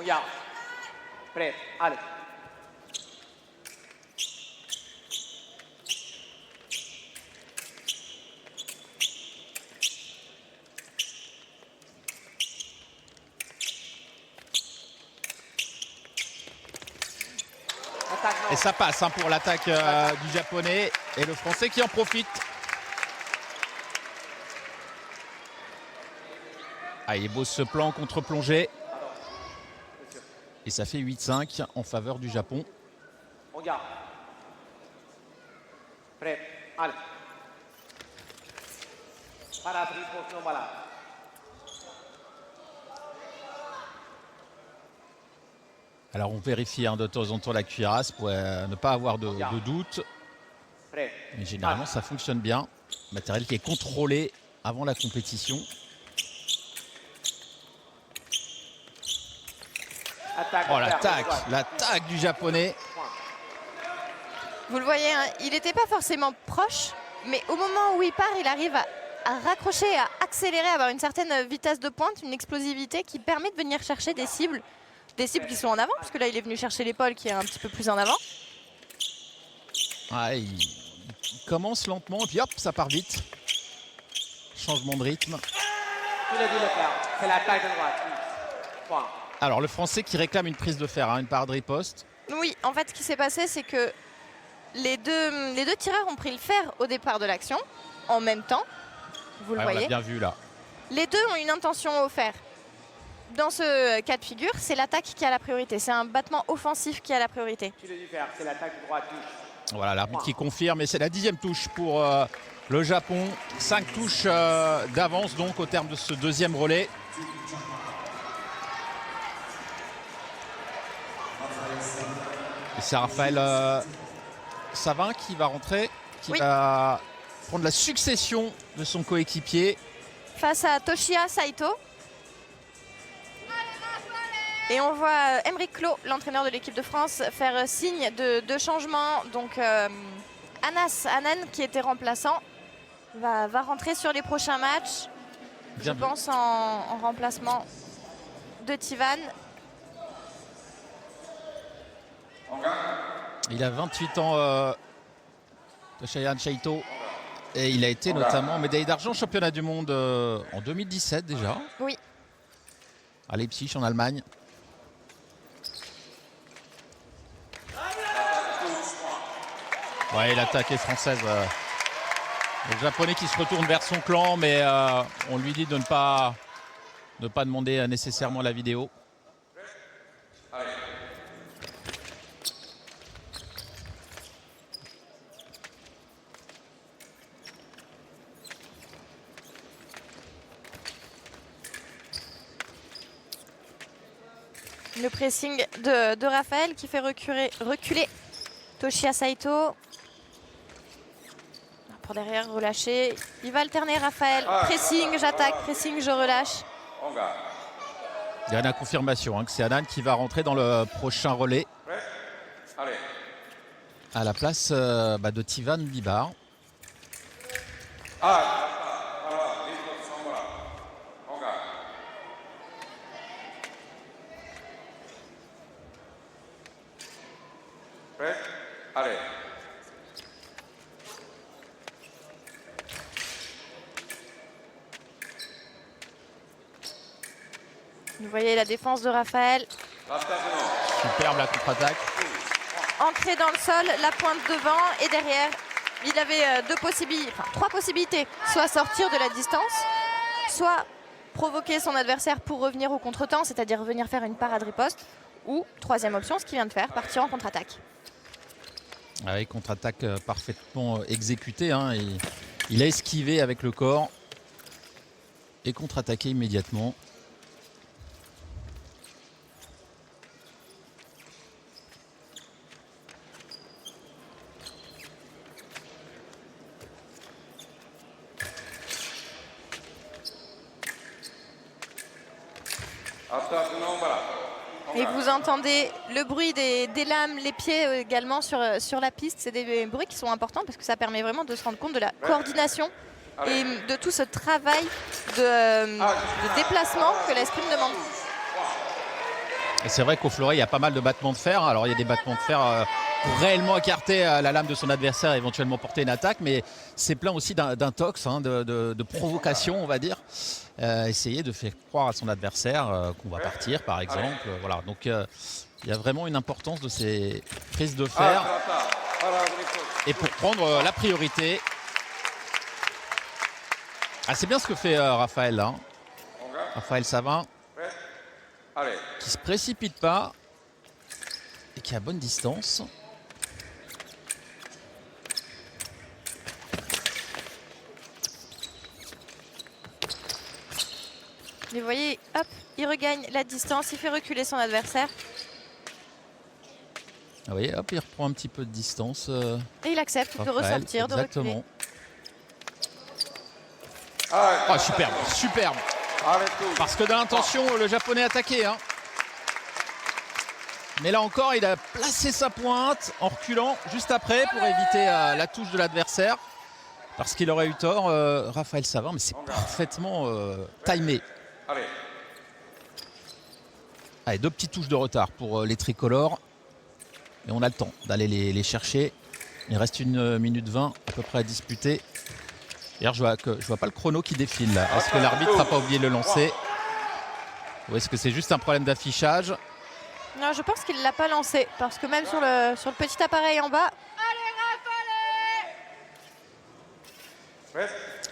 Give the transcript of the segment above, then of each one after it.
Regarde. Prêt. Allez. Et ça passe hein, pour l'attaque du Japonais et le Français qui en profite. Ah, il est beau ce plan contre-plongée. Et ça fait 8-5 en faveur du Japon. Regarde. Prêt. Allez. Voilà. Alors on vérifie hein, de temps en temps la cuirasse pour ne pas avoir de doute. Prêt. Mais généralement ça fonctionne bien. Matériel qui est contrôlé avant la compétition. Oh l'attaque du Japonais. Vous le voyez, hein, il n'était pas forcément proche, mais au moment où il part, il arrive à raccrocher, à accélérer, à avoir une certaine vitesse de pointe, une explosivité qui permet de venir chercher des cibles qui sont en avant, parce que là il est venu chercher l'épaule qui est un petit peu plus en avant. Ah, il commence lentement et puis hop, ça part vite. Changement de rythme. C'est l'attaque de droite. Point. Alors le Français qui réclame une prise de fer, hein, une parade riposte. Oui, en fait ce qui s'est passé c'est que les deux tireurs ont pris le fer au départ de l'action, en même temps, vous le voyez. On l'a bien vu là. Les deux ont une intention au fer. Dans ce cas de figure, c'est l'attaque qui a la priorité, c'est un battement offensif qui a la priorité. C'est l'attaque de droite touche. Voilà, l'arbitre qui confirme, et c'est la 10e touche pour le Japon. 5 touches d'avance donc au terme de ce deuxième relais. Et c'est Raphaël Savin qui va rentrer, qui va prendre la succession de son coéquipier. Face à Toshiya Saito. Et on voit Aymeric Clot, l'entraîneur de l'équipe de France, faire signe de changement. Donc Anas Hanan, qui était remplaçant, va rentrer sur les prochains matchs. Je pense en remplacement de Tivan. Il a 28 ans, Toshiya Saito. Et il a été notamment médaillé d'argent au championnat du monde en 2017 déjà. Oui. À Leipzig en Allemagne. Ouais, l'attaque est française. Le Japonais qui se retourne vers son clan, mais on lui dit de ne pas demander nécessairement la vidéo. Le pressing de Raphaël qui fait reculer Toshiya Saito. Pour derrière, relâcher. Il va alterner Raphaël. Pressing, j'attaque. Pressing, je relâche. Il y a la confirmation hein, que c'est Hanan qui va rentrer dans le prochain relais. À la place de Tivan Bibar. Allez. Vous voyez la défense de Raphaël. Superbe la contre-attaque. Ancré dans le sol, la pointe devant et derrière. Il avait trois possibilités. Soit sortir de la distance, soit provoquer son adversaire pour revenir au contre-temps, c'est-à-dire venir faire une parade riposte. Ou, troisième option, ce qu'il vient de faire, partir en contre-attaque. Avec contre-attaque parfaitement exécutée. Hein, il a esquivé avec le corps et contre-attaqué immédiatement. Et vous entendez le bruit des lames, les pieds également sur la piste. C'est des bruits qui sont importants parce que ça permet vraiment de se rendre compte de la coordination et de tout ce travail de déplacement que l'escrime demande. Et c'est vrai qu'au fleuret, il y a pas mal de battements de fer. Alors il y a des battements de fer pour réellement écarter la lame de son adversaire et éventuellement porter une attaque, mais c'est plein aussi d'intox, hein, de provocation, on va dire. Essayer de faire croire à son adversaire qu'on va partir, par exemple. Voilà. Donc il y a vraiment une importance de ces prises de fer. Et pour prendre la priorité. Ah, c'est bien ce que fait Raphaël là. Raphaël Savin. Qui se précipite pas et qui a bonne distance. Et vous voyez, hop, il regagne la distance, il fait reculer son adversaire. Ah oui, hop, il reprend un petit peu de distance. Et il accepte de ressortir, de reculer. Exactement. Oh, superbe, superbe. Parce que dans l'intention, le japonais attaqué. Hein. Mais là encore, il a placé sa pointe en reculant juste après pour éviter la touche de l'adversaire. Parce qu'il aurait eu tort, Raphaël Savin, mais c'est parfaitement timé. Allez, 2 petites touches de retard pour les tricolores. Et on a le temps d'aller les chercher. Il reste 1 minute 20 à peu près à disputer. D'ailleurs, je vois pas le chrono qui défile là. Est-ce que l'arbitre n'a pas oublié de le lancer? Ou est-ce que c'est juste un problème d'affichage? Non, je pense qu'il ne l'a pas lancé. Parce que même sur le petit appareil en bas.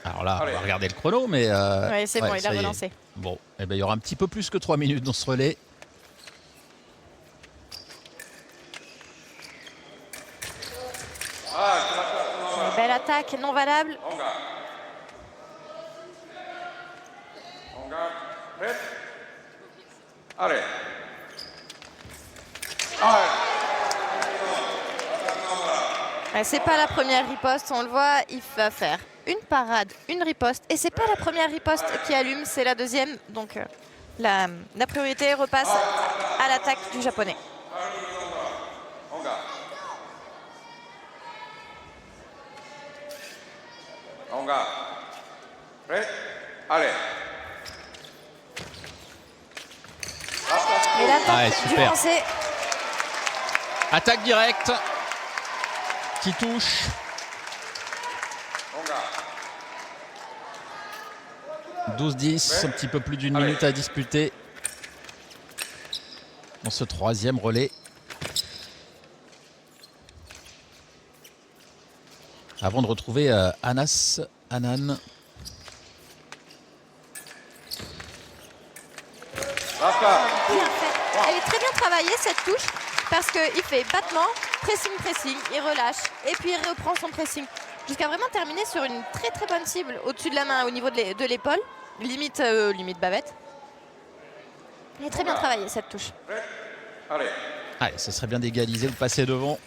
Alors là, on va regarder le chrono, mais... oui, c'est bon, il a relancé. Bon, eh ben, il y aura un petit peu plus que 3 minutes dans ce relais. Une belle attaque, non valable. C'est pas la première riposte, on le voit, il va faire une parade, une riposte. Et c'est pas la première riposte qui allume, c'est la deuxième. Donc la priorité repasse à l'attaque du japonais. Et l'attaque du français. Attaque directe qui touche. « 12-10, un petit peu plus d'1 minute à disputer dans ce 3e relais. Avant de retrouver Anas Hanan. Bien fait. Elle est très bien travaillée cette touche parce qu'il fait battement, pressing, il relâche et puis il reprend son pressing jusqu'à vraiment terminer sur une très très bonne cible au-dessus de la main, au niveau de l'épaule, limite bavette. Elle est très bien travaillée cette touche. Allez, ce serait bien d'égaliser ou de passer devant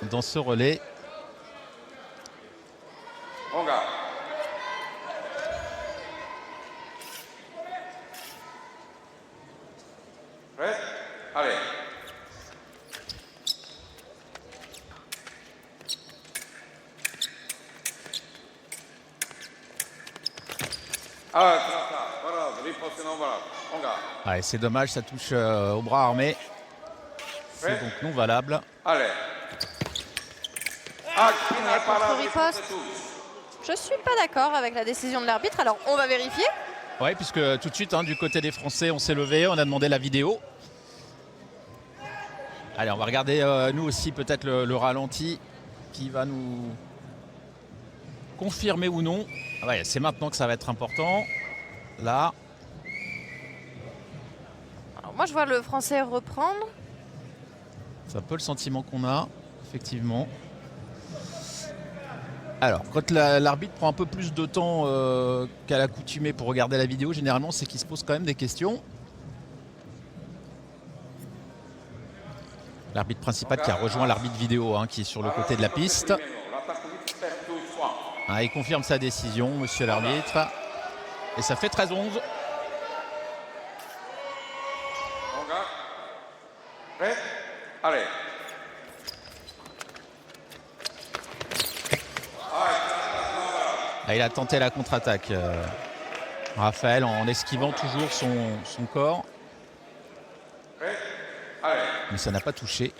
dans ce relais. Allez, c'est dommage, ça touche au bras armé. C'est donc non valable. Contre-riposte. Je suis pas d'accord avec la décision de l'arbitre, alors on va vérifier. Oui, puisque tout de suite, hein, du côté des Français, on s'est levé, on a demandé la vidéo. Allez, on va regarder nous aussi peut-être le ralenti qui va nous confirmer ou non. Ouais, c'est maintenant que ça va être important. Là. Alors moi, je vois le Français reprendre. C'est un peu le sentiment qu'on a, effectivement. Alors, quand l'arbitre prend un peu plus de temps qu'à l'accoutumée pour regarder la vidéo, généralement, c'est qu'il se pose quand même des questions. L'arbitre principal qui a rejoint l'arbitre vidéo, hein, qui est sur le côté de la piste. Ah, il confirme sa décision, monsieur l'arbitre. Et ça fait 13-11. Allez. Ah, il a tenté la contre-attaque. Raphaël en esquivant toujours son corps. mais ça n'a pas touché.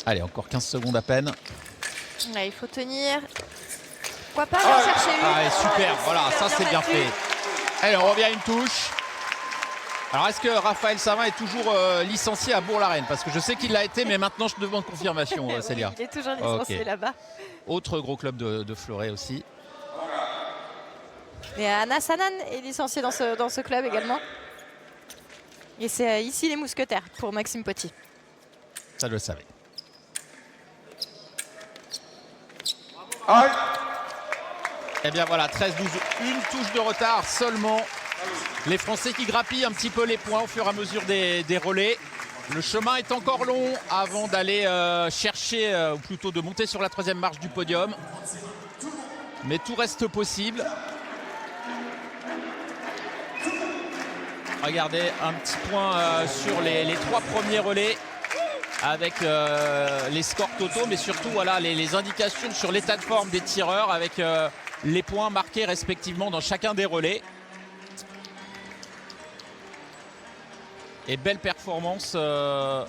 Allez, encore 15 secondes à peine. Ouais, il faut tenir. Pourquoi pas aller chercher une. Ah, super, voilà, ça c'est bien fait. Allez, on revient à une touche. Alors, est-ce que Raphaël Savin est toujours licencié à Bourg-la-Reine? Parce que je sais qu'il l'a été, mais maintenant je demande confirmation, Célia. Oui, il est toujours licencié là-bas. Autre gros club de Fleuret aussi. Et Anas Hanan est licencié dans ce club également. Et c'est ici les mousquetaires pour Maxime Poty. Ça, je le savais. Et bien voilà, 13-12, une touche de retard seulement. Les Français qui grappillent un petit peu les points au fur et à mesure des relais. Le chemin est encore long avant d'aller chercher, ou plutôt de monter sur la 3e marche du podium. Mais tout reste possible. Regardez, un petit point sur les 3 premiers relais avec les scores totaux, mais surtout voilà, les indications sur l'état de forme des tireurs avec les points marqués respectivement dans chacun des relais. Et belle performance de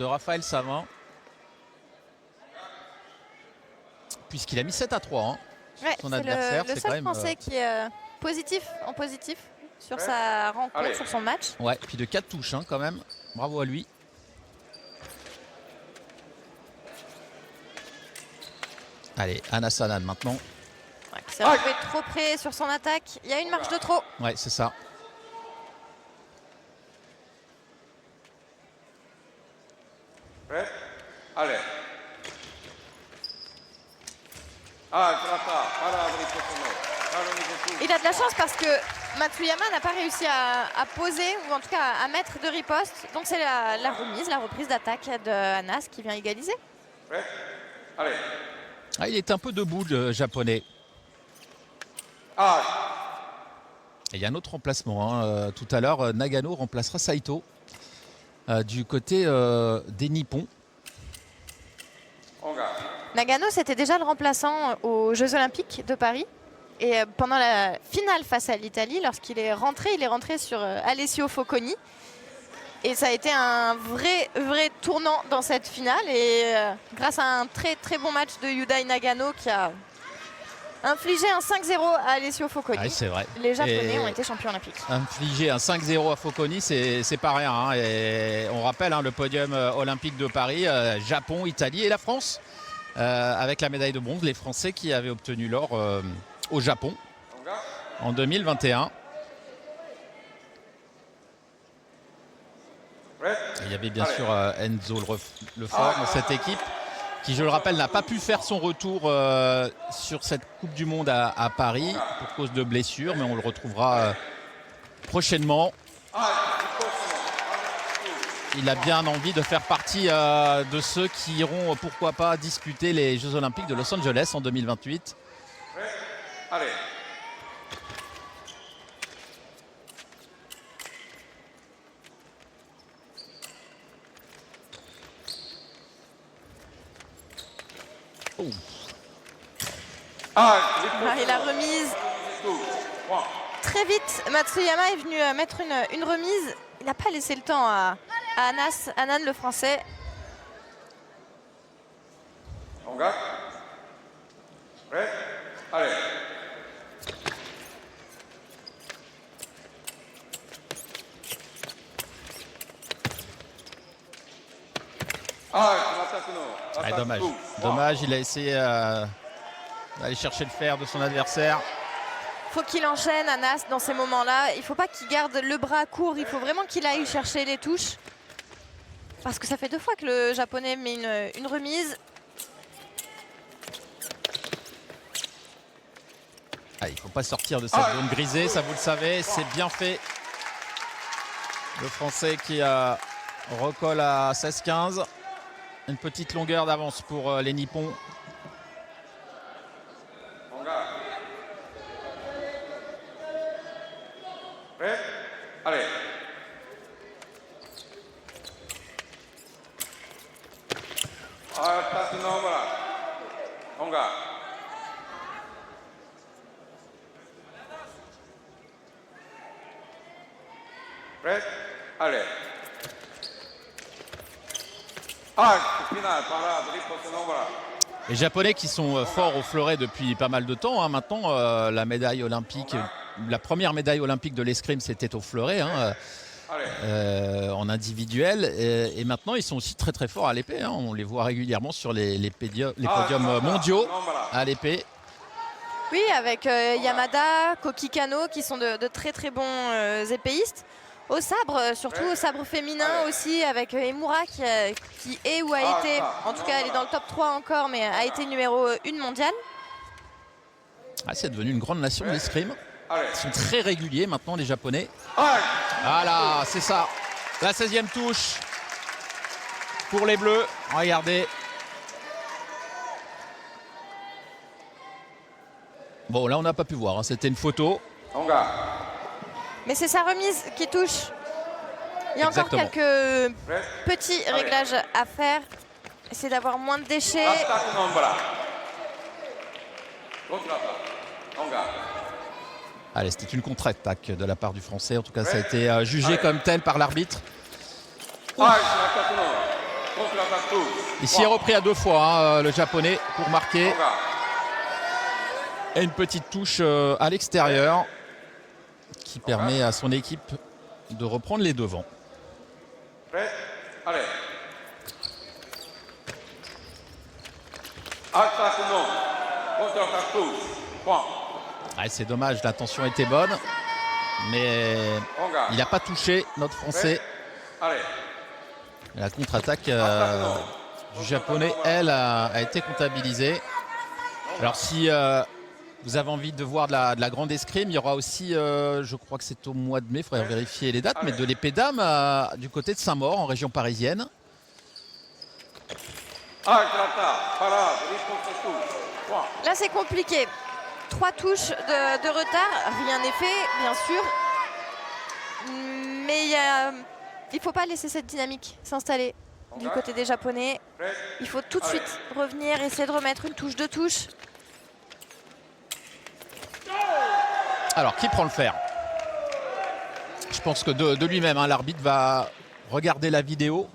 Raphaël Savin. Puisqu'il a mis 7-3. Hein. Ouais, son adversaire, le c'est seul quand même Français qui est en positif sur sa rencontre, sur son match. Ouais, puis de 4 touches hein, quand même. Bravo à lui. Allez, Anas Hanan maintenant. Ouais, il s'est retrouvé trop près sur son attaque. Il y a une marche de trop. Ouais, c'est ça. Prêt? Allez. Il a de la chance parce que Matsuyama n'a pas réussi à poser ou en tout cas à mettre de riposte. Donc c'est la remise, la reprise d'attaque de Anas qui vient égaliser. Prêt? Allez. Ah, il est un peu debout le japonais. Et il y a un autre remplacement. Hein. Tout à l'heure, Nagano remplacera Saito du côté des Nippons. Nagano, c'était déjà le remplaçant aux Jeux Olympiques de Paris. Et pendant la finale face à l'Italie, lorsqu'il est rentré, sur Alessio Focconi. Et ça a été un vrai tournant dans cette finale. Et grâce à un très très bon match de Yudai Nagano qui a infligé un 5-0 à Alessio Focconi. Ah, c'est vrai. Les Japonais ont été champions olympiques. Infliger un 5-0 à Focconi, c'est pas rien. Hein. Et on rappelle le podium olympique de Paris, Japon, Italie et la France. Avec la médaille de bronze, les Français qui avaient obtenu l'or au Japon en 2021. Il y avait bien sûr Enzo Lefort dans cette équipe qui, je le rappelle, n'a pas pu faire son retour sur cette Coupe du Monde à Paris pour cause de blessure, mais on le retrouvera prochainement. Il a bien envie de faire partie de ceux qui iront, pourquoi pas, disputer les Jeux Olympiques de Los Angeles en 2028. Allez. Oh. Et la remise. Très vite, Matsuyama est venu mettre une remise. Il n'a pas laissé le temps à Anas Hanan, le Français. Prêt? Allez. Dommage. Dommage, il a essayé d'aller chercher le fer de son adversaire. Faut qu'il enchaîne, Anas, dans ces moments-là. Il ne faut pas qu'il garde le bras court. Il faut vraiment qu'il aille chercher les touches. Parce que ça fait 2 fois que le Japonais met une remise. Ah, il ne faut pas sortir de cette zone grisée, ça vous le savez, c'est bien fait. Le Français qui recolle à 16-15. Une petite longueur d'avance pour les Nippons. Prêt? Allez. On garde. Prêt? Allez. Acte final, parade, riposte non voilà. Les Japonais qui sont forts au fleuret depuis pas mal de temps. Hein. Maintenant, la médaille olympique, la première médaille olympique de l'escrime, c'était au fleuret, hein, en individuel. Et maintenant, ils sont aussi très très forts à l'épée. Hein. On les voit régulièrement sur les podiums mondiaux à l'épée. Oui, avec Yamada, Koki Kano qui sont de très très bons épéistes. Au sabre, surtout au sabre féminin aussi, avec Emura qui est ou a été, en tout cas elle est dans le top 3 encore, mais a été numéro 1 mondial. Ah, c'est devenu une grande nation de l'escrime. Ils sont très réguliers maintenant, les Japonais. Voilà, c'est ça. La 16e touche pour les Bleus. Regardez. Bon, là, on n'a pas pu voir. Hein. C'était une photo. Mais c'est sa remise qui touche. Il y a Exactement. encore quelques petits réglages à faire. Essayer d'avoir moins de déchets. Allez, c'était une contre-attaque de la part du Français. En tout cas, ça a été jugé comme tel par l'arbitre. Il s'y est repris à 2 fois, hein, le Japonais, pour marquer. Et une petite touche à l'extérieur qui permet à son équipe de reprendre les devants. Prêt? Allez. Attaque non. Contre-attaque touche. Point. Ah, c'est dommage, l'intention était bonne. Mais il n'a pas touché notre Français. Allez. La contre-attaque du Japonais, elle, a été comptabilisée. Alors si vous avez envie de voir de la grande escrime, il y aura aussi, je crois que c'est au mois de mai, il faudrait vérifier les dates, mais de l'épée d'âme du côté de Saint-Maur, en région parisienne. Là c'est compliqué. 3 touches de retard, rien n'est fait, bien sûr. Mais il ne faut pas laisser cette dynamique s'installer du côté des Japonais. Il faut tout de suite revenir, essayer de remettre une touche, 2 touches. Alors, qui prend le fer? Je pense que de lui-même, hein, l'arbitre va regarder la vidéo.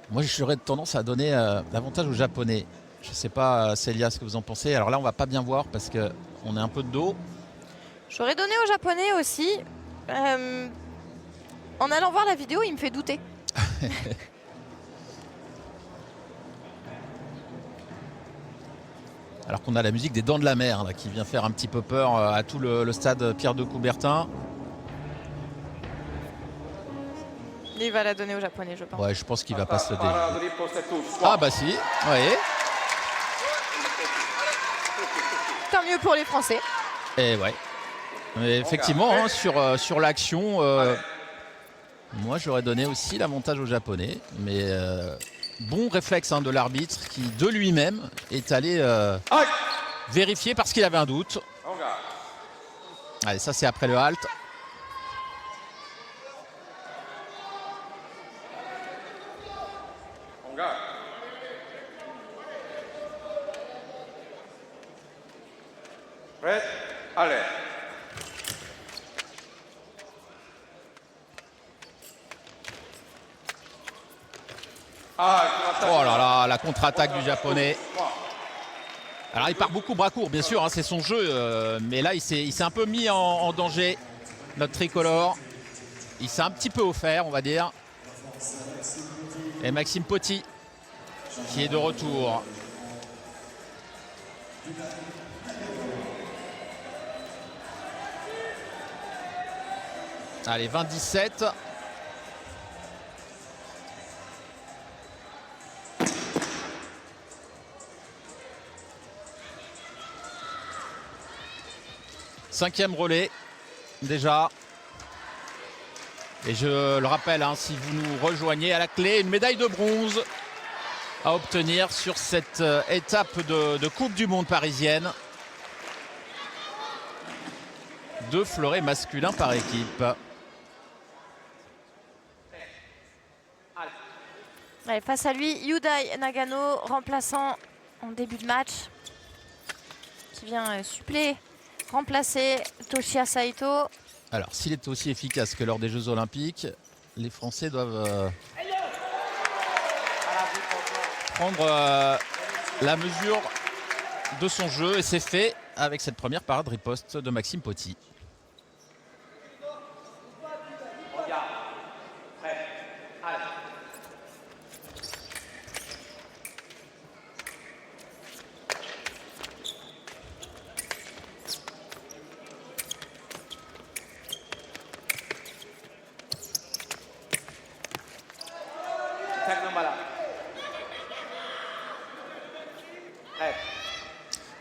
Moi, j'aurais tendance à donner l'avantage aux Japonais. Je ne sais pas, Célia, ce que vous en pensez. Alors là, on ne va pas bien voir parce qu'on est un peu de dos. J'aurais donné aux Japonais aussi. En allant voir la vidéo, il me fait douter. Alors qu'on a la musique des Dents de la Mer là, qui vient faire un petit peu peur à tout le stade Pierre de Coubertin. Il va la donner aux Japonais, je pense. Ouais, je pense qu'il va pas se déjouer. Ah bah si, oui. Tant mieux pour les Français. Et ouais. Mais effectivement, hein, sur l'action, moi j'aurais donné aussi l'avantage aux Japonais. Mais bon réflexe hein, de l'arbitre qui, de lui-même, est allé vérifier parce qu'il avait un doute. Allez, ça c'est après le halt. Prêt? Allez. Oh là là, la contre-attaque du Japonais. Alors il part beaucoup bras courts, bien sûr, hein, c'est son jeu. Mais là, il s'est un peu mis en danger, notre tricolore. Il s'est un petit peu offert, on va dire. Et Maxime Poty, qui est de retour. Allez, 20-17. Cinquième relais, déjà. Et je le rappelle, hein, si vous nous rejoignez, à la clé, une médaille de bronze à obtenir sur cette étape de Coupe du Monde parisienne. 2 fleurets masculins par équipe. Allez, face à lui, Yudai Nagano, remplaçant en début de match qui vient suppléer, remplacer Toshiya Saito. Alors, s'il est aussi efficace que lors des Jeux Olympiques, les Français doivent prendre la mesure de son jeu. Et c'est fait avec cette première parade riposte de Maxime Potti.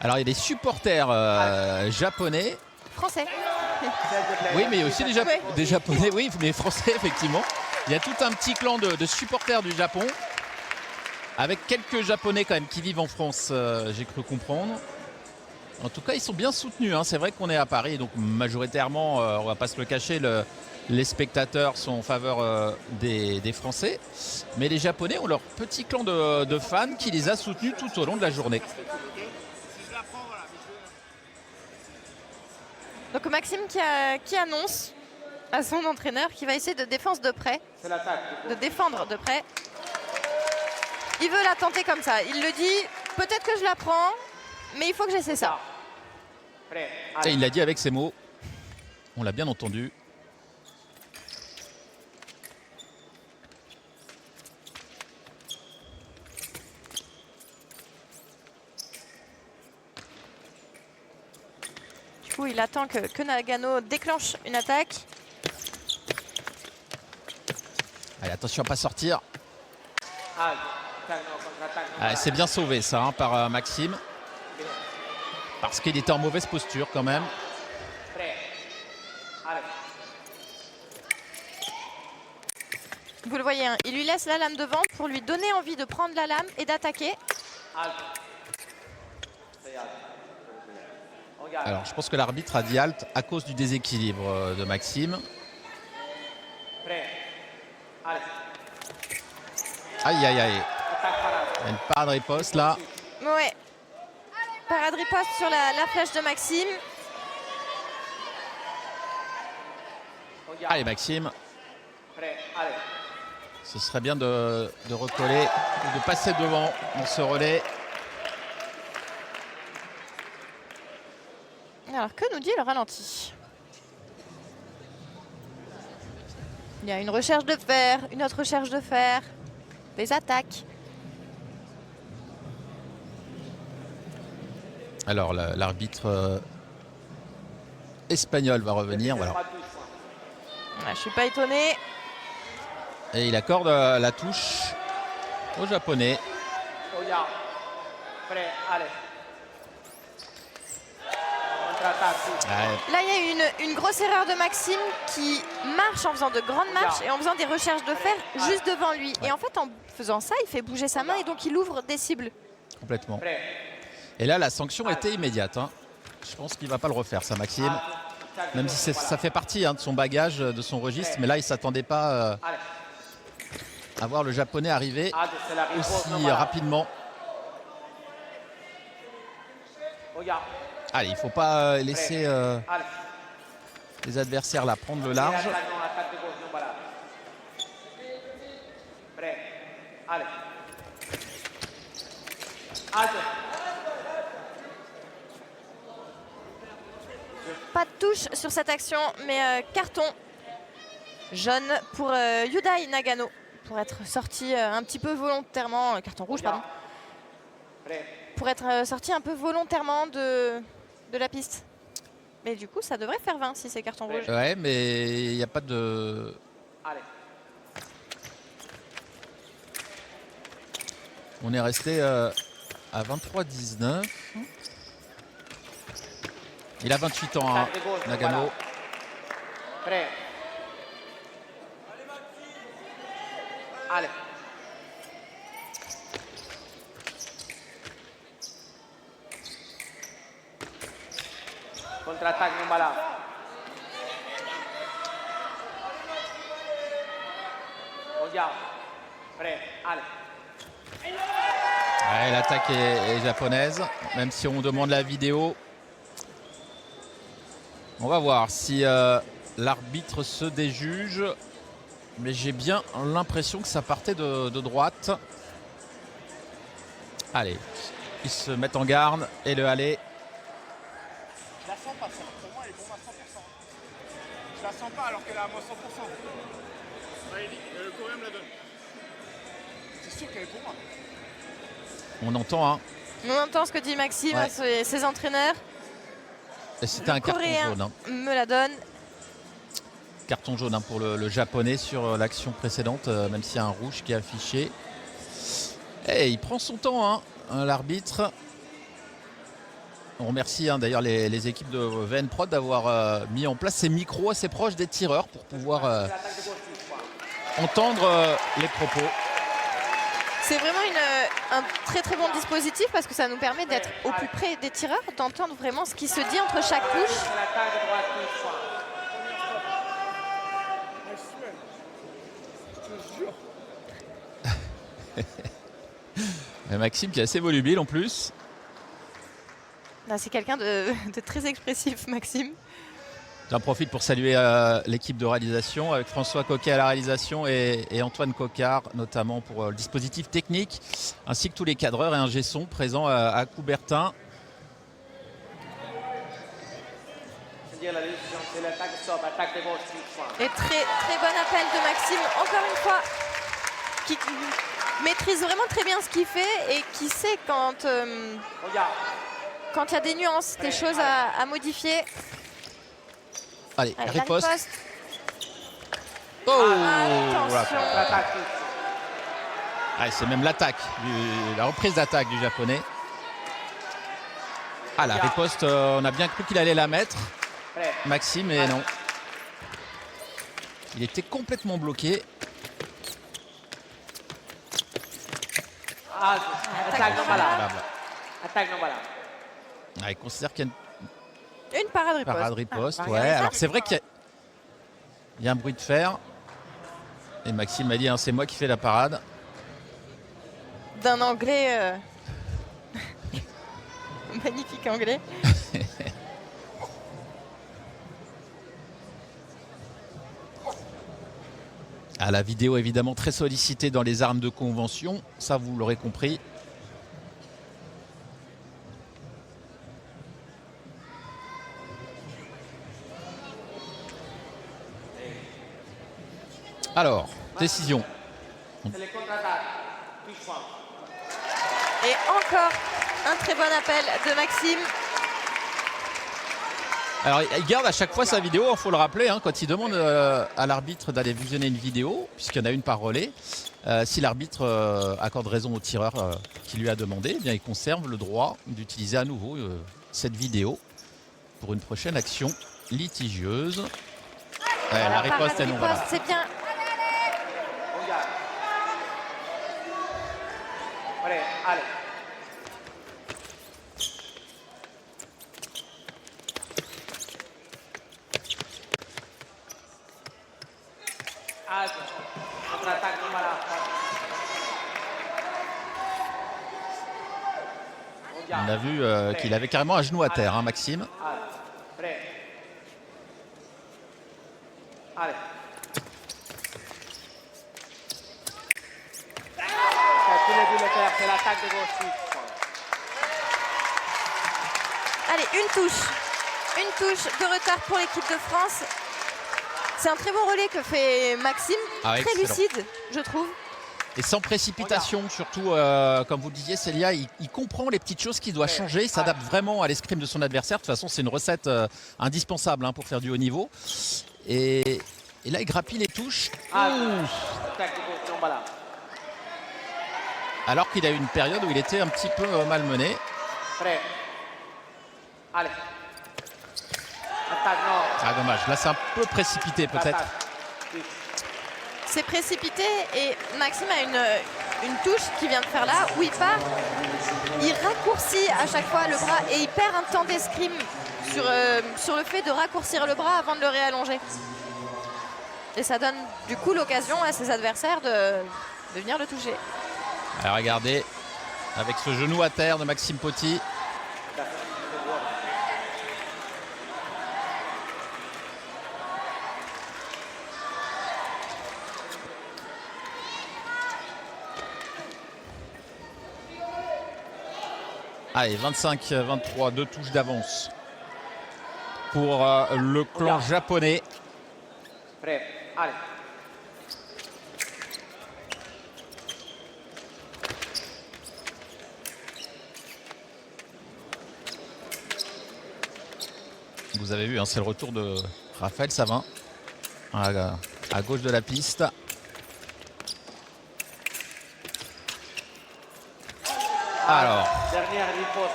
Alors il y a des supporters japonais. Français. Oui, mais aussi des Japonais, oui, mais Français, effectivement. Il y a tout un petit clan de supporters du Japon, avec quelques Japonais quand même qui vivent en France, j'ai cru comprendre. En tout cas, ils sont bien soutenus, hein. C'est vrai qu'on est à Paris, donc majoritairement, on va pas se le cacher, les spectateurs sont en faveur des Français. Mais les Japonais ont leur petit clan de fans qui les a soutenus tout au long de la journée. Donc Maxime qui annonce à son entraîneur qu'il va essayer de défendre de près. Il veut la tenter comme ça. Il le dit, peut-être que je la prends, mais il faut que j'essaie ça. Et il l'a dit avec ses mots. On l'a bien entendu. Du coup, il attend que Nagano déclenche une attaque. Allez, attention à ne pas sortir. C'est bien sauvé ça, hein, par Maxime. Parce qu'il était en mauvaise posture quand même. Vous le voyez, hein, il lui laisse la lame devant pour lui donner envie de prendre la lame et d'attaquer. Alors je pense que l'arbitre a dit halte à cause du déséquilibre de Maxime. Aïe aïe aïe. Il y a une parade riposte là. Ouais. Parade riposte sur la flèche de Maxime. Allez Maxime. Ce serait bien de recoller, de passer devant dans ce relais. Alors que nous dit le ralenti? Il y a une recherche de fer, une autre recherche de fer, des attaques. Alors l'arbitre espagnol va revenir. Voilà. Je suis pas étonné. Et il accorde la touche au Japonais. Là, il y a une grosse erreur de Maxime qui marche en faisant de grandes marches et en faisant des recherches de fer juste devant lui. Ouais. Et en fait, en faisant ça, il fait bouger sa main et donc il ouvre des cibles. Complètement. Et là, la sanction était immédiate, hein. Je pense qu'il ne va pas le refaire, ça, Maxime. Même si ça fait partie, hein, de son bagage, de son registre. Mais là, il ne s'attendait pas à voir le Japonais arriver aussi rapidement. Allez, il ne faut pas laisser les adversaires là prendre le large. Pas de touche sur cette action, mais carton jaune pour Yudai Nagano. Pour être sorti un petit peu volontairement, carton rouge, pardon. Pour être sorti un peu volontairement de la piste. Mais du coup, ça devrait faire 20 si c'est carton rouge. Ouais, mais il n'y a pas de... On est resté à 23-19. Il a 28 ans, hein, Nagano. Contre-attaque Numbala. Regarde. Prêt. Allez. Ouais, l'attaque est japonaise, même si on demande la vidéo. On va voir si l'arbitre se déjuge. Mais j'ai bien l'impression que ça partait de droite. Allez, ils se mettent en garde et le aller. Je la sens pas, ça. Pour moi, elle est pour moi à 100%. Je la sens pas alors qu'elle est à moi 100%. Ouais, le coréen me la donne. C'est sûr qu'elle est pour moi. On entend, hein. On entend ce que dit Maxime Ouais. à ses entraîneurs. Et c'était un carton Coréen jaune. Hein. me la donne. Carton jaune hein, pour le japonais sur l'action précédente, même s'il y a un rouge qui est affiché. Et il prend son temps, hein, l'arbitre. On remercie hein, d'ailleurs les équipes de VN Prod d'avoir mis en place ces micros assez proches des tireurs pour pouvoir entendre les propos. C'est vraiment un très très bon dispositif parce que ça nous permet d'être au plus près des tireurs, d'entendre vraiment ce qui se dit entre chaque touche. Et Maxime qui est assez volubile en plus. Là, c'est quelqu'un de très expressif, Maxime. J'en profite pour saluer l'équipe de réalisation avec François Coquet à la réalisation et Antoine Coquard notamment pour le dispositif technique ainsi que tous les cadreurs et ingé son présents à Coubertin. Et très très bon appel de Maxime, encore une fois, qui maîtrise vraiment très bien ce qu'il fait et qui sait quand il y a des nuances, des choses à modifier. Allez, Allez, la riposte. riposte. Oh, Attention. Ah, c'est même l'attaque, la reprise d'attaque du japonais. Ah, la riposte, on a bien cru qu'il allait la mettre, Maxime, mais non. Il était complètement bloqué. Attaque non valable. Ah, il considère qu'il y a Une parade une riposte. parade riposte. Ah, on va Ouais, regarder ça. alors c'est vrai qu'il y a un bruit de fer. Et Maxime m'a dit, hein, c'est moi qui fais la parade. D'un anglais magnifique anglais. Ah, la vidéo évidemment très sollicitée dans les armes de convention, ça vous l'aurez compris. Alors, décision. Et encore un très bon appel de Maxime. Alors, il garde à chaque fois sa vidéo, il faut le rappeler, hein, quand il demande à l'arbitre d'aller visionner une vidéo, puisqu'il y en a une par relais, si l'arbitre accorde raison au tireur qui lui a demandé, eh bien, il conserve le droit d'utiliser à nouveau cette vidéo pour une prochaine action litigieuse. Ouais, la riposte est non valable. C'est bien. On a vu qu'il avait carrément un genou à terre, hein, Maxime. Allez, une touche. Une touche de retard pour l'équipe de France. C'est un très bon relais que fait Maxime. Ah, très excellent. lucide, je trouve. Et sans précipitation, surtout, comme vous le disiez, Célia, il comprend les petites choses qu'il doit changer. Il s'adapte vraiment à l'escrime de son adversaire. De toute façon, c'est une recette indispensable hein, pour faire du haut niveau. Et là, il grappille les touches. Alors qu'il a eu une période où il était un petit peu malmené. Ah, dommage. Là, c'est un peu précipité, peut-être. C'est précipité et Maxime a une touche qu'il vient de faire là où il part, il raccourcit à chaque fois le bras et il perd un temps d'escrime sur le fait de raccourcir le bras avant de le réallonger. Et ça donne du coup l'occasion à ses adversaires de venir le toucher. Alors, regardez. avec ce genou à terre de Maxime Potti. Allez, 25-23, 2 touches d'avance pour le clan japonais. Prêt, allez. Vous avez vu, hein, c'est le retour de Raphaël Savin à gauche de la piste. Alors, Dernière riposte,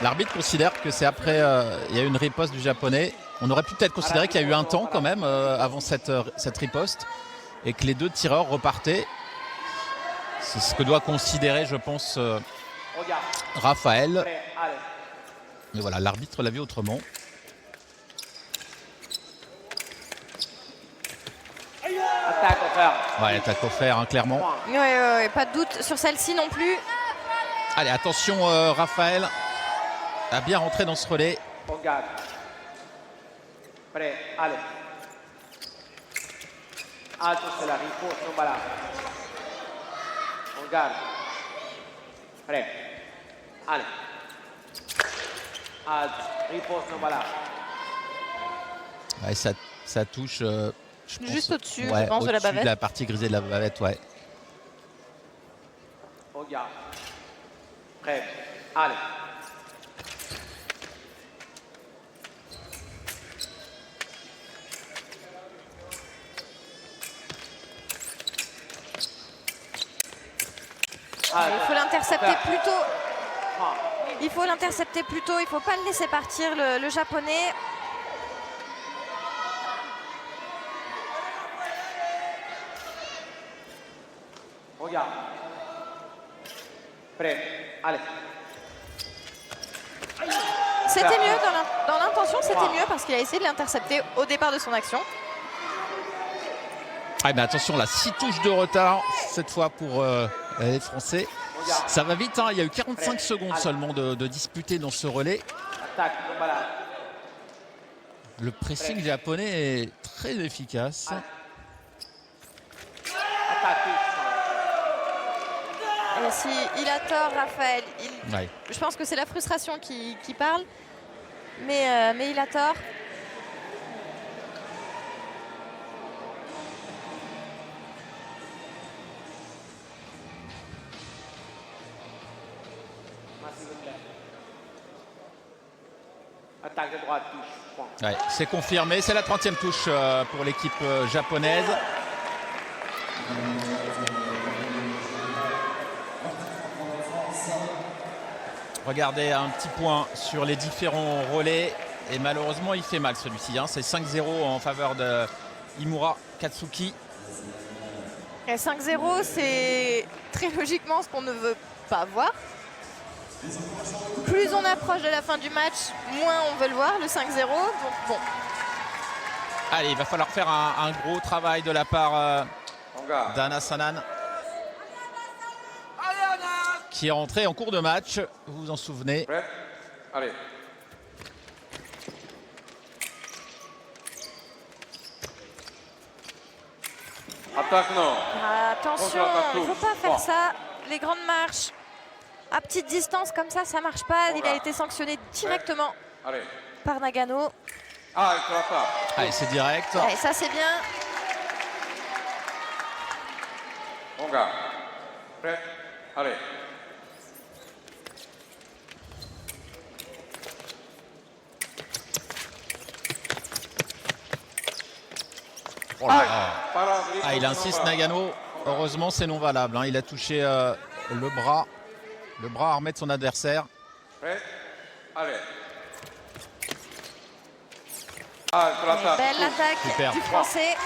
l'arbitre considère que c'est après, il y a eu une riposte du japonais. On aurait pu peut-être considérer qu'il y a eu un temps quand même avant cette riposte et que les deux tireurs repartaient. C'est ce que doit considérer, je pense, Raphaël. Mais voilà, l'arbitre l'a vu autrement. Attaque offerte. Ouais, attaque offert, hein, clairement. Ouais, pas de doute sur celle-ci non plus. Allez, attention, Raphaël a bien rentré dans ce relais. On garde. Prêt, allez. Alto, c'est la riposte, non balade. On garde. Prêt, allez. Alto, riposte, non balade. Ouais, ça touche je pense, Juste au-dessus, ouais, je pense, de la au-dessus bavette. de la partie grisée de la bavette, ouais. On garde. Prêt, allez. Il faut l'intercepter plus tôt. Il faut l'intercepter plus tôt. Il ne faut pas le laisser partir, le japonais. Regarde. Prêt, allez. C'était mieux dans l'intention, c'était mieux parce qu'il a essayé de l'intercepter au départ de son action. Ah, mais attention, là, 6 touches de retard cette fois pour les Français. Ça va vite, hein, il y a eu 45 secondes seulement de disputer dans ce relais. Attaque, non balade. Le pressing japonais est très efficace. Attaque, Et si il a tort, Raphaël, Ouais. je pense que c'est la frustration qui parle, mais il a tort. Attaque de droite, touche. Point. Ouais, c'est confirmé, c'est la 30e touche pour l'équipe japonaise. Regardez un petit point sur les différents relais et malheureusement il fait mal celui-ci, hein. C'est 5-0 en faveur de Imura Katsuki. Et 5-0, c'est très logiquement ce qu'on ne veut pas voir. Plus on approche de la fin du match, moins on veut le voir, le 5-0. Donc bon. Allez, il va falloir faire un gros travail de la part d'Anna Sanan, qui est rentrée en cours de match, vous vous en souvenez. Prêt, allez. Attaque, non. Attention, il ne faut pas faire ça. Les grandes marches à petite distance comme ça ne marche pas. Il a été sanctionné directement Allez. par Nagano. Ah, il ne pas. Allez, c'est direct. Allez, ça c'est bien. On garde. Prêt, allez. Oh là là. Parade, Ah, il insiste Nagano. Heureusement, c'est non valable, hein. Il a touché le bras armé de son adversaire. Prêt, allez. Ah, il l'attaque. Belle attaque Super. du Français.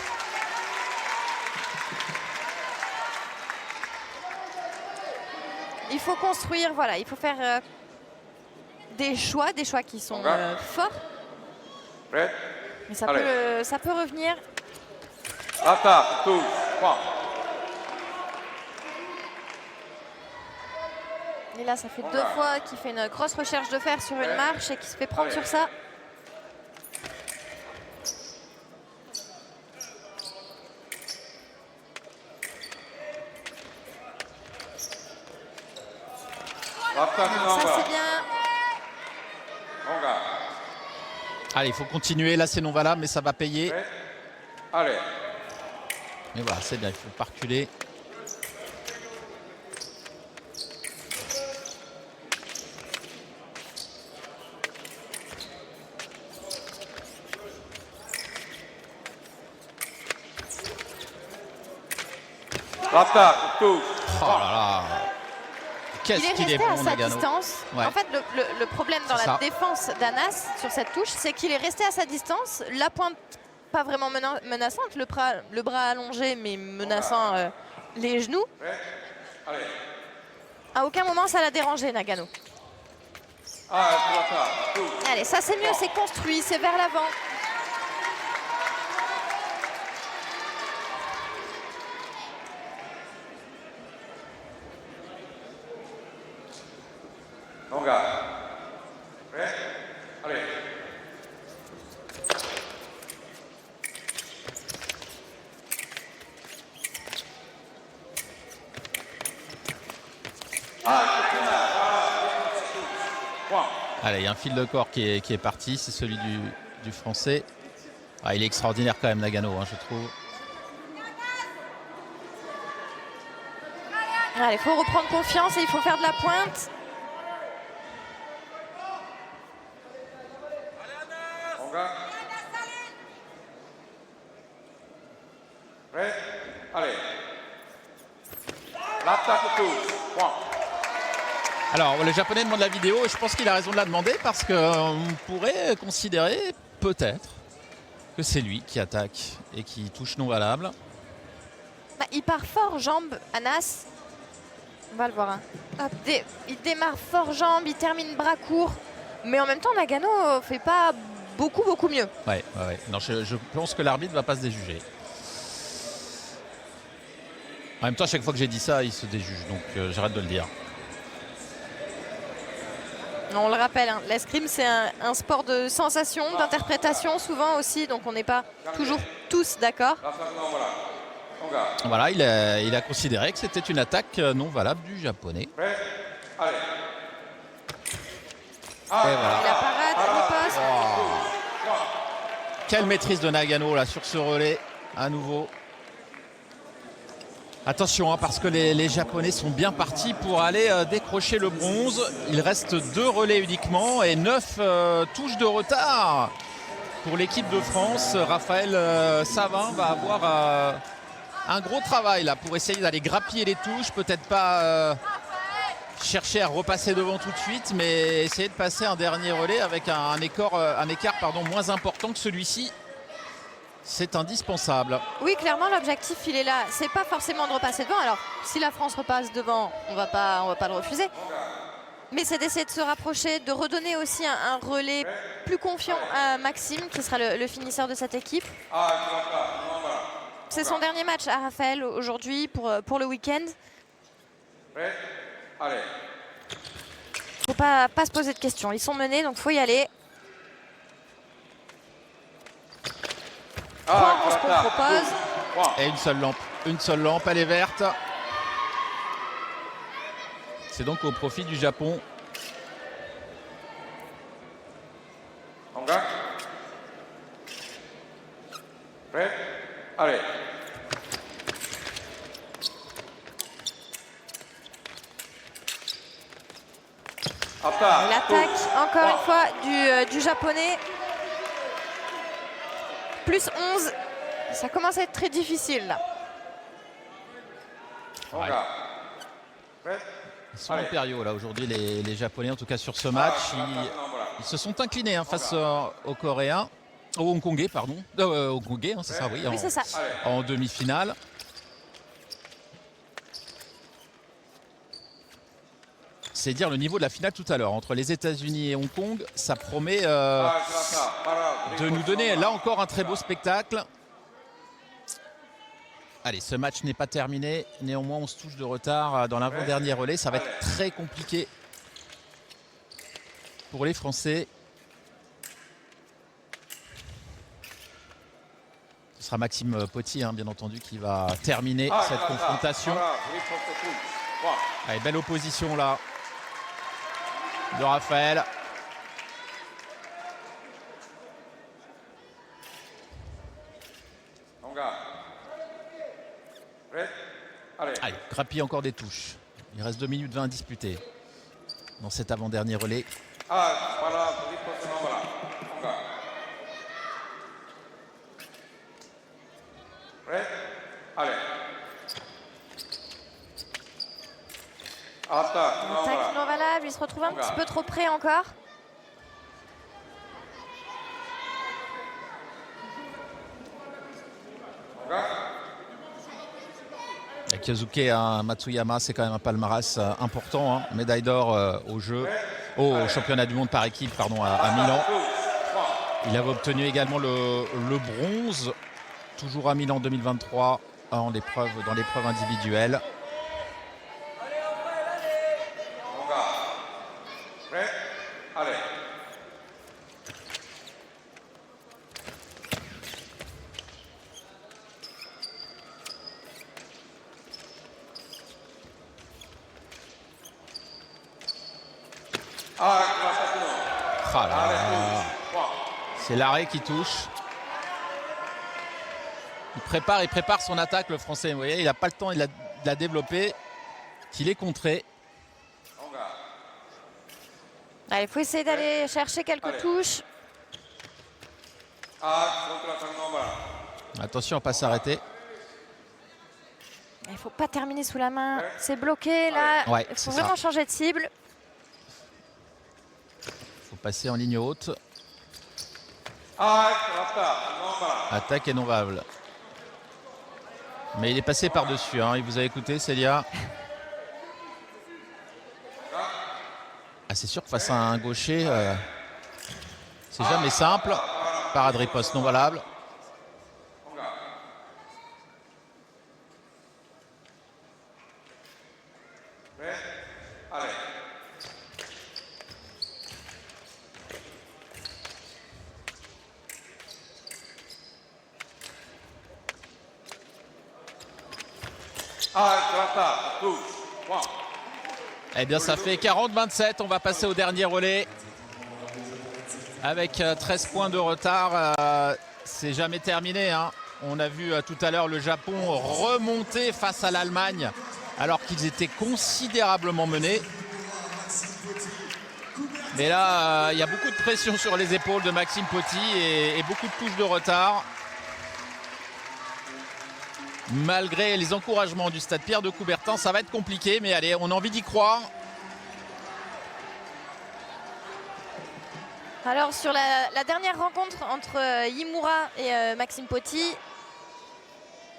Il faut construire, voilà, il faut faire des choix qui sont forts. Prêt, Mais ça allez. ça peut revenir. Attaque, touche, point. Et là, ça fait 2 fois qu'il fait une grosse recherche de fer sur une marche et qu'il se fait prendre sur ça. Ça, c'est bien. Allez, il faut continuer. Là, c'est non valable, mais ça va payer. Allez. Mais voilà, c'est bien, il ne faut pas reculer. L'attaque, touche. Oh là là. Qu'est-ce qu'il est resté à bon, sa Nagano. distance. Ouais. En fait, le problème dans C'est la ça. défense d'Anas sur cette touche, c'est qu'il est resté à sa distance. La pointe pas vraiment menaçante, le bras allongé mais menaçant les genoux. Allez. À aucun moment ça l'a dérangé, Nagano. L'attaque, touche. Allez, ça c'est mieux, c'est construit, c'est vers l'avant. Longa. Prêt? Allez. Allez, il y a un fil de corps qui est parti, c'est celui du Français. Ah, il est extraordinaire quand même, Nagano, hein, je trouve. Allez, il faut reprendre confiance et il faut faire de la pointe. Longa. Prêt? Allez. L'attaque, touche. Point. Alors, le Japonais demande la vidéo et je pense qu'il a raison de la demander parce qu'on pourrait considérer peut-être que c'est lui qui attaque et qui touche non valable. Bah, il part fort jambe, Anas. On va le voir. Hein. Hop, il démarre fort jambe, il termine bras court. Mais en même temps, Nagano fait pas beaucoup mieux. Ouais. Non, je pense que l'arbitre va pas se déjuger. En même temps, à chaque fois que j'ai dit ça, il se déjuge, donc j'arrête de le dire. On le rappelle, hein, l'escrime c'est un sport de sensation, d'interprétation souvent aussi, donc on n'est pas toujours tous d'accord. Voilà, il a considéré que c'était une attaque non valable du Japonais. Prêt? Allez. Et voilà. Et la parade, riposte. Quelle maîtrise de Nagano là sur ce relais à nouveau. Attention, hein, parce que les Japonais sont bien partis pour aller décrocher le bronze. Il reste 2 relais uniquement et 9 touches de retard pour l'équipe de France. Raphaël Savin va avoir un gros travail là pour essayer d'aller grappiller les touches. Peut-être pas chercher à repasser devant tout de suite, mais essayer de passer un dernier relais avec un écart moins important que celui-ci. C'est indispensable. Oui, clairement, l'objectif, il est là. C'est pas forcément de repasser devant. Alors, si la France repasse devant, on va pas le refuser. Mais c'est d'essayer de se rapprocher, de redonner aussi un relais plus confiant à Maxime, qui sera le finisseur de cette équipe. C'est son dernier match à Raphaël aujourd'hui pour le week-end. Prêt? Allez. Faut pas se poser de questions. Ils sont menés, donc faut y aller. On se propose. Et une seule lampe, elle est verte. C'est donc au profit du Japon. Longa. Prêt? Allez. L'attaque, encore une fois, du Japonais. Plus 11. Ça commence à être très difficile, là. Longa. Prêt? Ils sont impériaux là aujourd'hui, les Japonais, en tout cas sur ce match. Ils se sont inclinés hein, face aux Coréens, aux Hongkongais, pardon. Hongkongais, hein, c'est ça, oui, Oui, c'est ça. en demi-finale. C'est dire le niveau de la finale tout à l'heure entre les États-Unis et Hong Kong. Ça promet de nous donner là encore un très beau spectacle. Allez, ce match n'est pas terminé. Néanmoins, on se touche de retard dans l'avant-dernier relais. Ça va être très compliqué pour les Français. Ce sera Maxime Potti, hein, bien entendu, qui va terminer cette confrontation. Allez, belle opposition là de Raphaël. Allez, grappille encore des touches. Il reste 2 minutes 20 à disputer dans cet avant-dernier relais. Attaque non valable, il se retrouve un petit peu trop près encore. Kyosuke Matsuyama, c'est quand même un palmarès important, hein. Médaille d'or au championnat du monde par équipe à Milan. Il avait obtenu également le bronze, toujours à Milan 2023, dans l'épreuve individuelle. Ah là là. C'est l'arrêt qui touche. Il prépare son attaque, le Français. Vous voyez, il n'a pas le temps de la développer, qu'il est contré. Il faut essayer d'aller chercher quelques touches. Attention à ne pas s'arrêter. Il ne faut pas terminer sous la main. C'est bloqué là. Ouais, il faut vraiment changer de cible. Il faut passer en ligne haute. Attaque et non valable. Mais il est passé par-dessus. Hein. Il vous a écouté, Célia. Ah, c'est sûr que face à un gaucher, c'est jamais simple. Parade riposte non valable. Eh bien, ça fait 40-27. On va passer au dernier relais. Avec 13 points de retard. C'est jamais terminé, hein. On a vu tout à l'heure le Japon remonter face à l'Allemagne alors qu'ils étaient considérablement menés. Mais là, il y a beaucoup de pression sur les épaules de Maxime Potti et beaucoup de touches de retard. Malgré les encouragements du stade Pierre de Coubertin, ça va être compliqué, mais allez, on a envie d'y croire. Alors sur la dernière rencontre entre Yimura et Maxime Potti,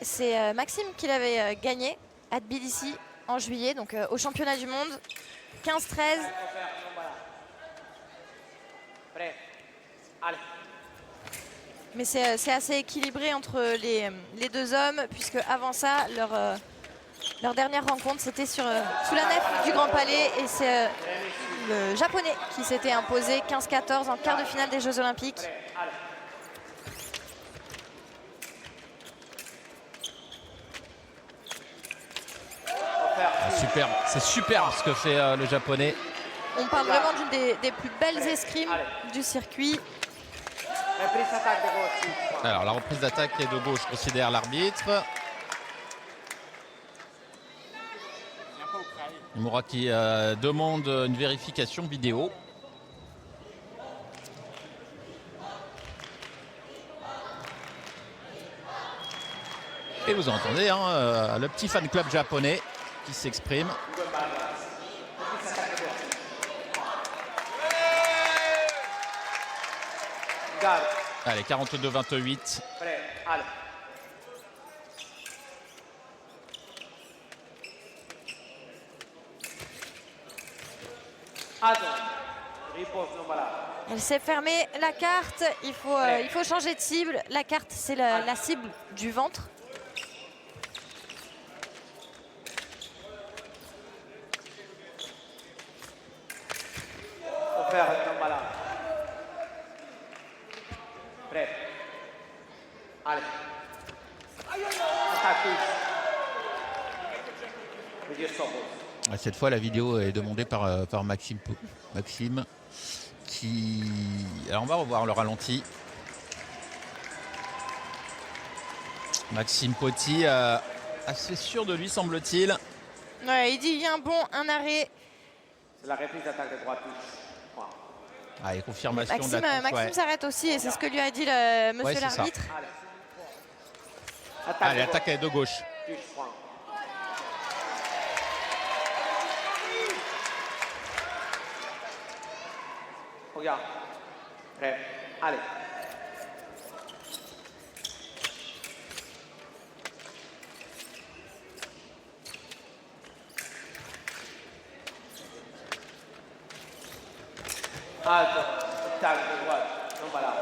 c'est Maxime qui l'avait gagné à Tbilissi en juillet, donc au championnat du monde, 15-13. Mais c'est assez équilibré entre les deux hommes, puisque avant ça, leur dernière rencontre, c'était sous la nef du Grand Palais. Et c'est le Japonais qui s'était imposé 15-14 en quart de finale des Jeux Olympiques. Super, c'est super ce que fait le Japonais. On parle vraiment d'une des plus belles escrimes du circuit. Alors la reprise d'attaque est de gauche, considère l'arbitre. Yimura qui demande une vérification vidéo. Et vous entendez hein, le petit fan club japonais qui s'exprime. Allez, 42-28. Elle s'est fermée la carte. Il faut changer de cible. La carte, c'est la cible du ventre. Cette fois, la vidéo est demandée par Maxime. Maxime qui... Alors, on va revoir le ralenti. Maxime Poty, assez sûr de lui, semble-t-il. Ouais, il dit il y a un arrêt. C'est la reprise d'attaque de droite touche. Point. Allez, confirmation de la touche, Maxime ouais. s'arrête aussi et c'est ce que lui a dit le monsieur c'est ça. l'arbitre. Allez, attaque de gauche. Touche, point. Regarde. Prêt. Allez. Alto. Attaque de droite. Non, voilà.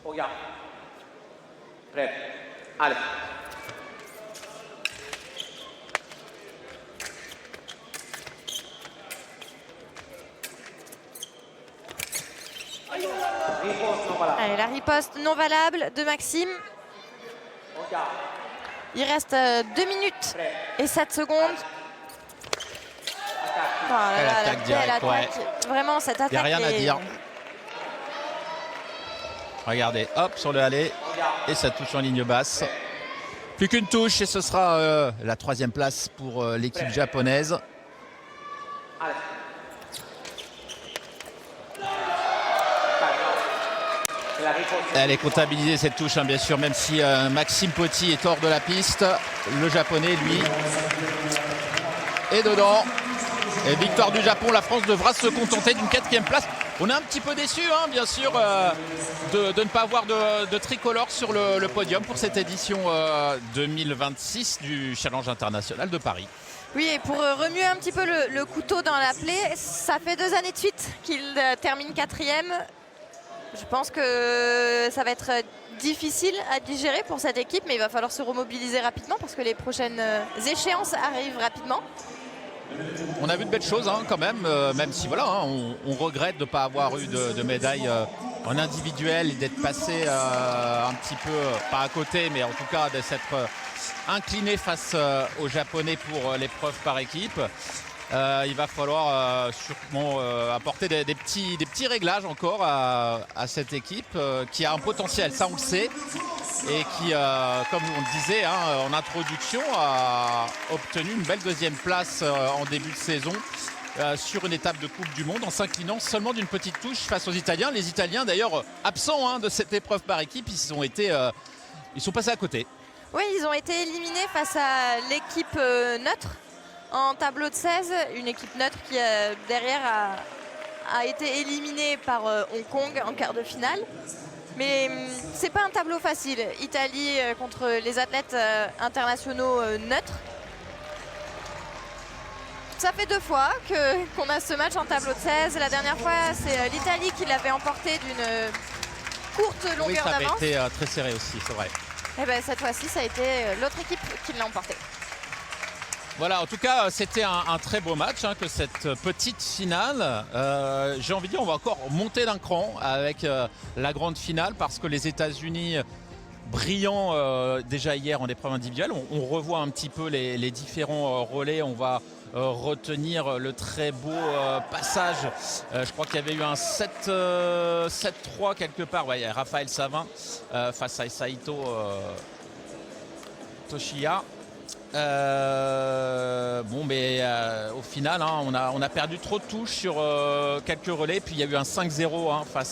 Regarde. Prêt. Allez. Riposte, non, voilà. Allez, la riposte non valable de Maxime. Regarde. Il reste 2 minutes et 7 secondes. Oh là Quelle là, attaque quelle directe, attaque. Vraiment, cette attaque. Il n'y a rien à est- dire. Regardez, hop, sur le aller. Et ça touche en ligne basse. Plus qu'une touche et ce sera la 3e place pour l'équipe japonaise. Allez. C'est la riposte. Elle est comptabilisée cette touche, hein, bien sûr, même si Maxime Poty est hors de la piste. Le japonais, lui, est dedans. Et victoire du Japon, la France devra se contenter d'une 4e place. On est un petit peu déçus, hein, bien sûr, de ne pas avoir de tricolore sur le podium pour cette édition 2026 du Challenge international de Paris. Oui, et pour remuer un petit peu le couteau dans la plaie, ça fait 2 années de suite qu'il termine 4e. Je pense que ça va être difficile à digérer pour cette équipe, mais il va falloir se remobiliser rapidement parce que les prochaines échéances arrivent rapidement. On a vu de belles choses, hein, quand même si voilà, hein, on regrette de ne pas avoir eu de médaille en individuel et d'être passé un petit peu, pas à côté, mais en tout cas de s'être incliné face aux Japonais pour l'épreuve par équipe. Il va falloir sûrement apporter des petits réglages encore à cette équipe qui a un potentiel, ça on le sait, et qui, comme on le disait hein, en introduction, a obtenu une belle 2e place en début de saison sur une étape de Coupe du Monde en s'inclinant seulement d'une petite touche face aux Italiens. Les Italiens d'ailleurs absents hein, de cette épreuve par équipe, ils sont passés à côté. Oui, ils ont été éliminés face à l'équipe neutre en tableau de 16, une équipe neutre qui derrière a été éliminée par Hong Kong en quart de finale. Mais c'est pas un tableau facile. Italie contre les athlètes internationaux neutres. Ça fait 2 fois qu'on a ce match en tableau de 16. La dernière fois, c'est l'Italie qui l'avait emporté d'une courte longueur Oui, ça avait d'avance. été très serré aussi, c'est vrai. Et ben, cette fois-ci, ça a été l'autre équipe qui l'a emporté. Voilà, en tout cas, c'était un très beau match hein, que cette petite finale. J'ai envie de dire, on va encore monter d'un cran avec la grande finale parce que les États-Unis, brillants déjà hier en épreuve individuelle, on revoit un petit peu les différents relais. On va retenir le très beau passage. Je crois qu'il y avait eu un 7-3 quelque part. Ouais, il y a Raphaël Savin face à Saito Toshiya. Bon, mais au final, hein, on a perdu trop de touches sur quelques relais. Puis il y a eu un 5-0 hein, face